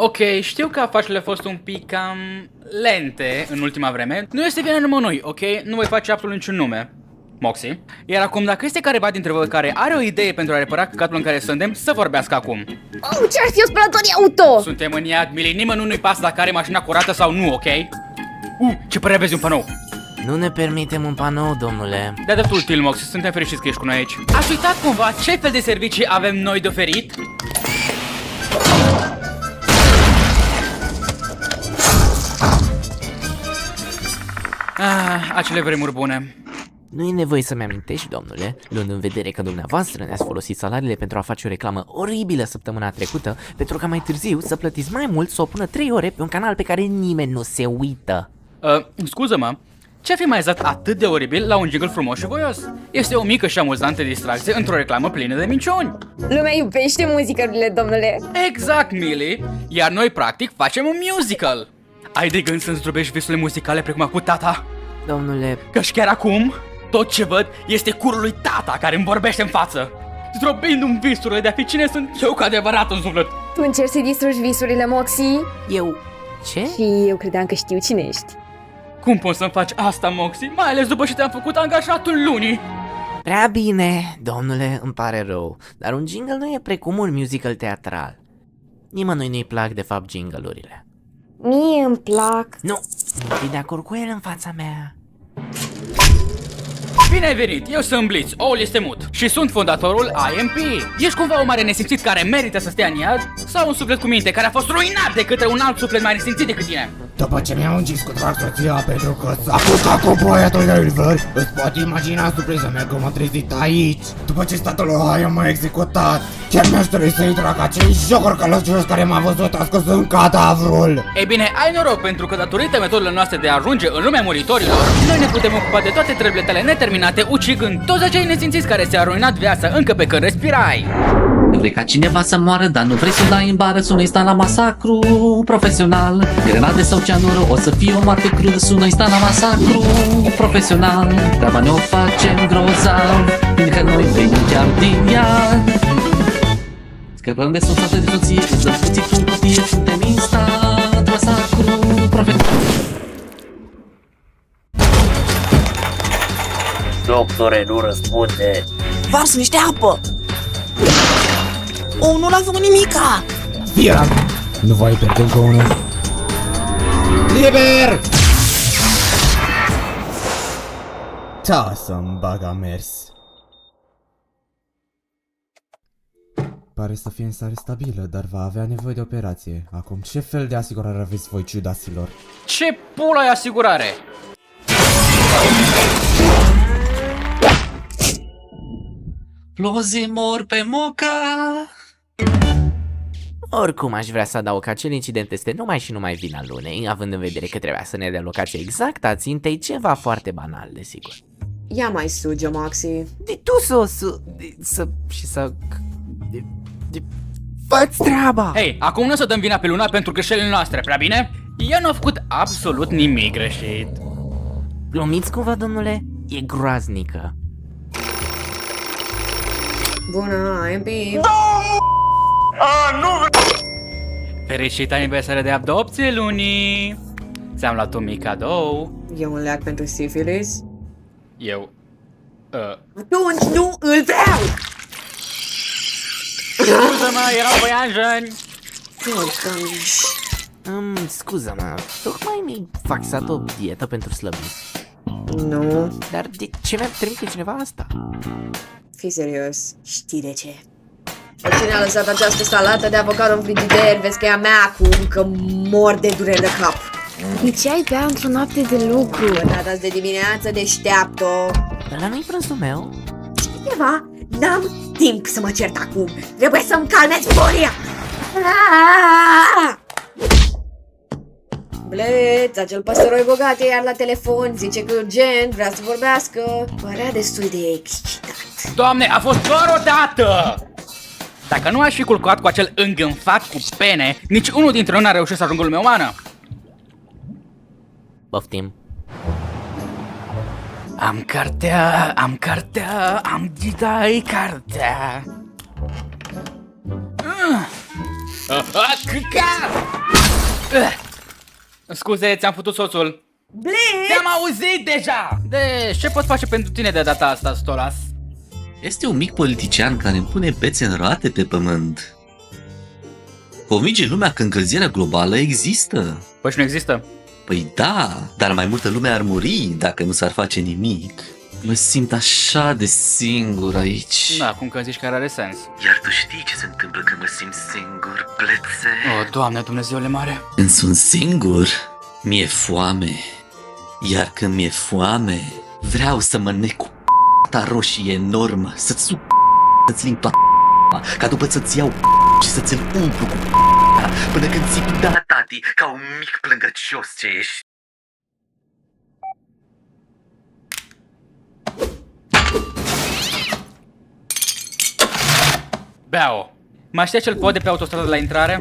Ok, știu că afacerile au fost un pic cam lente în ultima vreme. Nu este vina nimănui, ok? Nu voi face absolut niciun nume. Moxie. Iar acum, dacă este careva dintre voi care are o idee pentru a repara căcatul în care suntem, să vorbească acum. Oh, ce-ar fi o spălătorie auto? Suntem în iad, Mili, nimănui nu-i pasă dacă are mașina curată sau nu, ok? Ce părere aveți un panou? Nu ne permitem un panou, domnule. De-a dreptul, Tilmox, suntem fericiți că ești cu noi aici. Ați uitat cumva ce fel de servicii avem noi de oferit? Acele vremuri bune. Nu e nevoie să-mi amintești, domnule, luând în vedere că dumneavoastră ne-ați folosit salariile pentru a face o reclamă oribilă săptămâna trecută, pentru ca mai târziu să plătiți mai mult să o pună 3 ore pe un canal pe care nimeni nu se uită. Scuză-mă, ce-ar fi mai exact atât de oribil la un jingle frumos și voios? Este o mică și amuzantă distracție într-o reclamă plină de minciuni. Lumea iubește muzicările, domnule. Exact, Mili, iar noi practic facem un musical. Ai de gând să-mi zdrobești visurile muzicale precum a cu tata? Domnule, Căci chiar acum, tot ce văd este curul lui tata care îmi vorbește în față, zdrobindu-mi visurile de a fi cine sunt eu cu adevărat în suflet. Tu încerci să-i distrugi visurile, Moxie? eu... Ce? Și eu credeam că știu cine ești. Cum poți să-mi faci asta, Moxie, mai ales după ce te-am făcut angajatul lunii? Prea bine, domnule, îmi pare rău, dar un jingle nu e precum un musical teatral. Nimănui nu-i plac, de fapt, jingle-urile. Mie îmi plac. Nu fi de acord cu el în fața mea. Bine ai venit, eu sunt Blitz, oul este mut și sunt fondatorul IMP. Ești cumva o mare nesimțit care merită să stea în iad? Sau un suflet cu minte care a fost ruinat de către un alt suflet mai nesimțit decât tine? După ce mi-am ungis cu drag soția pentru că s-a culcat cu boiatul de Oliver, îți poate imagina surpriza mea că m-am trezit aici. După ce statul Ohio m-a executat, chiar mi-aș dori să intru ca acei jocuri călăcios care m-a văzut ascuns cadavrul. Ei bine, ai noroc pentru că datorită metodelor noastre de a ajunge în lumea muritorilor, noi ne putem ocupa de toate treburile tale neterminate, ucigând toți acei nesimțiți care ți-au ruinat viața încă pe când respirai. Vrei ca cineva să moară, dar nu vrei să dai în bară, sună sta la masacru profesional. Grenade sau cianură, o să fie o moarte crudă, sună sta la masacru profesional. Treaba ne-o facem grozav, fiindcă noi venim chiar din iad. Scăpăm de soțată de soție, îți dăm puțit în copie, suntem instant masacru profesional. Doctore, nu răspunde. Varsă niște apă! Oh, nu l-a făcut nimica! Fiera! Nu voi pierde încă unul. Liber! Da, să-mi baga mers. Pare să fie în stare stabilă, dar va avea nevoie de operație. Acum, ce fel de asigurare aveți voi, ciudaților? Ce pula e asigurare? Plozi mor pe moca. Oricum, aș vrea să adaug că acel incident este numai și numai vina lunei, având în vedere că trebuia să ne dea locația exactă a țintei, ceva foarte banal, desigur. Ia mai suge, Moxie. De tu fă-ți treaba! Hei, acum nu o să dăm vina pe Luna pentru greșelile noastre, prea bine? Ea nu a făcut absolut nimic greșit. Glumiți cumva, domnule? E groaznică. Bună, IMP. Fericită aniversare de adopție, Lunii! Ți-am luat un mic cadou. E un leac pentru sifilis? Eu... Atunci nu îl vreau! Scuză-mă, erau băianjeni! Scuză-mă, tocmai mi-ai faxat o dietă pentru slăbit. Nu, Dar de ce mi-a trimite cineva asta? fii serios. Știi de ce? Cine a lăsat această salată de avocado în frigider? Vezi că e a mea acum, că mor de durere de cap. De ce ai bea într-o noapte de lucru? Tata de dimineață deșteaptă. Ăla nu-i prânzul meu? Știi ceva? N-am timp să mă cert acum. Trebuie să-mi calmez furia. Bleț, acel păsăroi bogat e iar la telefon, zice că urgent vrea să vorbească. Părea destul de excitat. Doamne, a fost doar o dată! Dacă nu aș fi culcat cu acel îngânfat cu pene, nici unul dintre noi n-a reușit să ajungă lumea umană. Poftim. Am cartea, am ghidai cartea. Scuze, ți-am făcut soțul. Blitz! Te-am auzit deja! Deci, ce pot face pentru tine de data asta, Stolas? Este un mic politician care îmi pune bețe în roate pe pământ. Convinge lumea că încălzirea globală există. Păi și nu există. Păi da, dar mai multă lume ar muri dacă nu s-ar face nimic. Mă simt așa de singur aici. Da, cum că zici că are sens. Iar tu știi ce se întâmplă când mă simt singur, plețe? O, Doamne, Dumnezeule mare. Când sunt singur, mi-e foame. Iar când mi-e foame, vreau să mănânc cu ta roșie enormă, să-ți suc să-ți ling toată ca după să-ți iau și să ți-l umplu cu până când țipi da, tati, ca un mic plângăcios ce ești. Beau. Mai știi acel pod de pe autostradă de la intrare?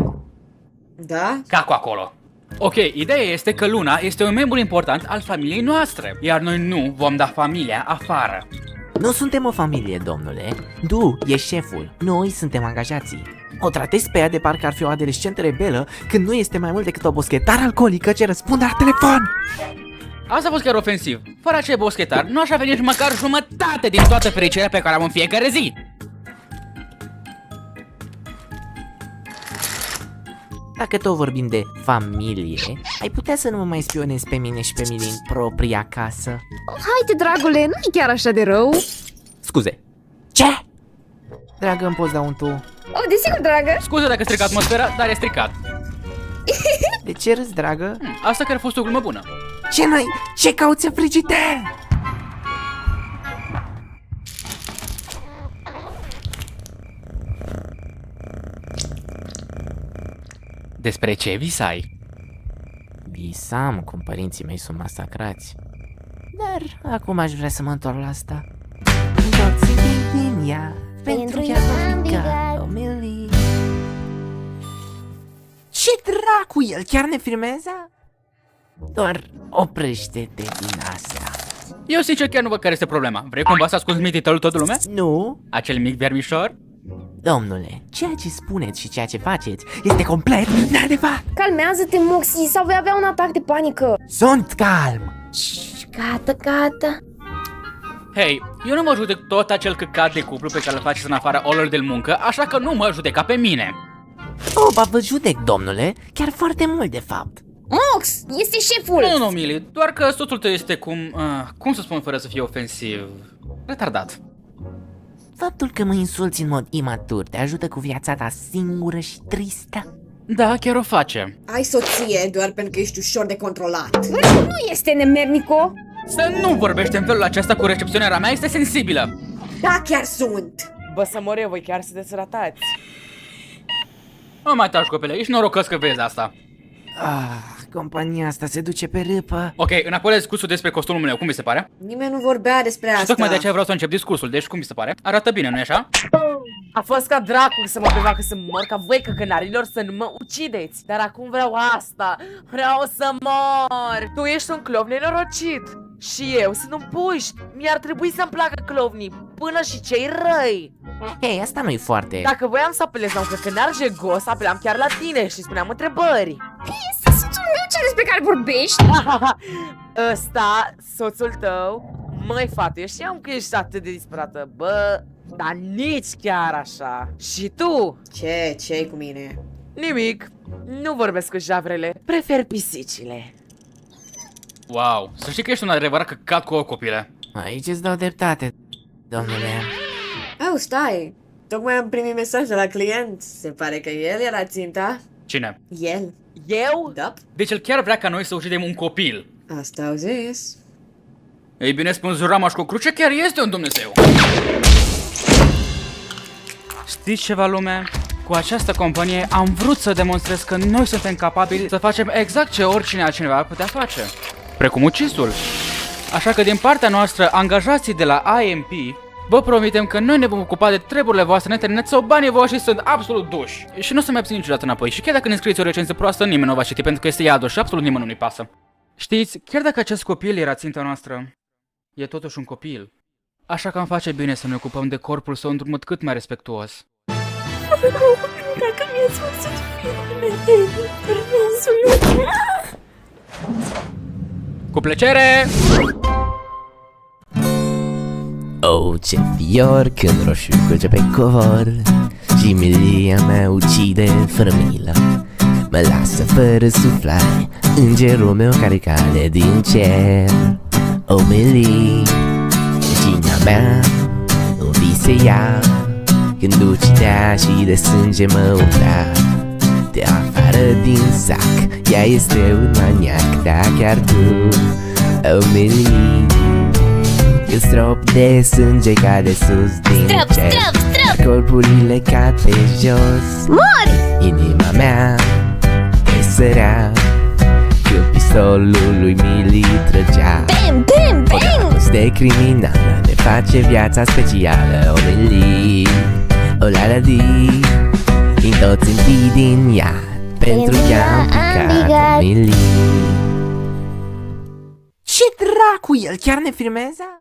Da? Cacu acolo. Ok, ideea este că Luna este un membru important al familiei noastre, iar noi nu vom da familia afară. Nu suntem o familie, domnule. Tu ești șeful, noi suntem angajații. O tratezi pe ea de parcă ar fi o adolescentă rebelă când nu este mai mult decât o boschetară alcoolică ce răspunde la telefon. Asta a fost chiar ofensiv. Fără acei boschetari, nu aș avea nici măcar jumătate din toată fericirea pe care am în fiecare zi. Dacă tot vorbim de familie, ai putea să nu mă mai spionezi pe mine și pe Mili în propria casă? Haide, dragule, nu e chiar așa de rău. Scuze. Ce? Dragă, îmi poți da un tu? Oh, desigur, dragă. Scuze dacă stric atmosfera, dar e stricat. De ce râzi, dragă? Asta chiar a fost o glumă bună. Ce n-ai? Ce cauți în frigider? Despre ce visai? Visam cum părinții mei sunt masacrați. Dar acum aș vrea să mă întorc la asta. Întorți din ea, pentru ea mica, Omeli. Ce dracu, el chiar ne filmează? Doar oprește-te din asta. Eu sincer chiar nu văd care este problema. Vrei cumva să asculti mititelul toată lumea? Nu? Acel mic vermișor? Domnule, ceea ce spuneți și ceea ce faceți este complet neadevărat. Calmează-te, Moxie, sau vei avea un atac de panică. Sunt calm. Shh, gata, gata. Hei, eu nu mă judec tot acel căcat de cuplu pe care îl faceți în afara orelor de muncă, așa că nu mă judeca pe mine. Oh, ba vă judec, domnule, chiar foarte mult de fapt. Mox, este șeful. Nu, Mili, doar că soțul tău este cum să spun fără să fie ofensiv, retardat. Faptul că mă insulți în mod imatur te ajută cu viața ta singură și tristă? Da, chiar o face. Ai soție doar pentru că ești ușor de controlat. Nu este nemernico. Să nu vorbești în felul acesta cu recepționera mea, este sensibilă. Da, chiar sunt. Bă, să mor eu, voi chiar sunteți ratați. Nu mai taci, copile, ești norocos că vezi asta. Compania asta se duce pe râpă. Ok, înapoi la discursul despre costumul meu, cum vi se pare? Nimeni nu vorbea despre asta. Și tocmai de aceea vreau să încep discursul, deci cum vi se pare? Arată bine, nu-i așa? A fost ca dracu să mă prefacă să mor, ca voi căcănarilor să nu mă ucideți. Dar acum vreau asta. Vreau să mor. Tu ești un clov nenorocit. Și eu sunt un puști. Mi-ar trebui să-mi placă clovnii, până și cei răi. Hei, asta nu-i foarte... Dacă voiam să apelez la un căcănar jegos, apelam chiar la tine și spuneam întrebări. Este soțul meu cel despre care vorbești. Ăsta, soțul tău? Măi, fată, eu știam că ești atât de disperată, bă, dar nici chiar așa. Și tu? Ce-i cu mine? Nimic, nu vorbesc cu javrele, prefer pisicile. Wow, să știi că ești un adevărat căcat cu o copile. Aici îți dau dreptate, domnule. Oh, stai. Tocmai am primit mesaj de la client. Se pare că el era ținta. Cine? El. Eu? Da. Deci el chiar vrea ca noi să ucidem un copil. Asta au zis. Ei bine, spânzurama și cu cruce chiar este un Dumnezeu. Știți ceva, lume? Cu această companie am vrut să demonstrez că noi suntem capabili să facem exact ce oricine altcineva ar putea face. Precum ucisul. Așa că din partea noastră, angajații de la IMP, vă promitem că noi ne vom ocupa de treburile voastre în internet sau banii voștri sunt absolut duși. Și nu o să mai abțin niciodată înapoi. Și chiar dacă ne scrieți o recenzie proastă, nimeni nu o va citi pentru că este iadul și absolut nimeni nu-i pasă. Știți, chiar dacă acest copil era ținta noastră, e totuși un copil. Așa că îmi face bine să ne ocupăm de corpul său într-un mod cât mai respectuos. Dacă Ați văzut filmele Fernandului? Cu plăcere! Oh, ce fior când roșu curge pe covor și milia mea ucide fără milă. Mă lasă fără suflare îngerul meu care cade din cer. Oh, Millie, regina mea, îmi vise ea când ucidea și de sânge mă umplea. De afară din sac, ea este un maniac, da, chiar tu. Oh, Millie, când strop de sânge cade sus din cer, iar corpurile cad pe jos. Mori! Inima mea tresărea când pistolul lui Millie trăgea. Bam, bam, O dragoste criminală ne face viața specială. O Millie, o la-la-di, din toți întâi din ea, pentru ea am picat. O Millie. Ce dracu, el chiar ne filmează?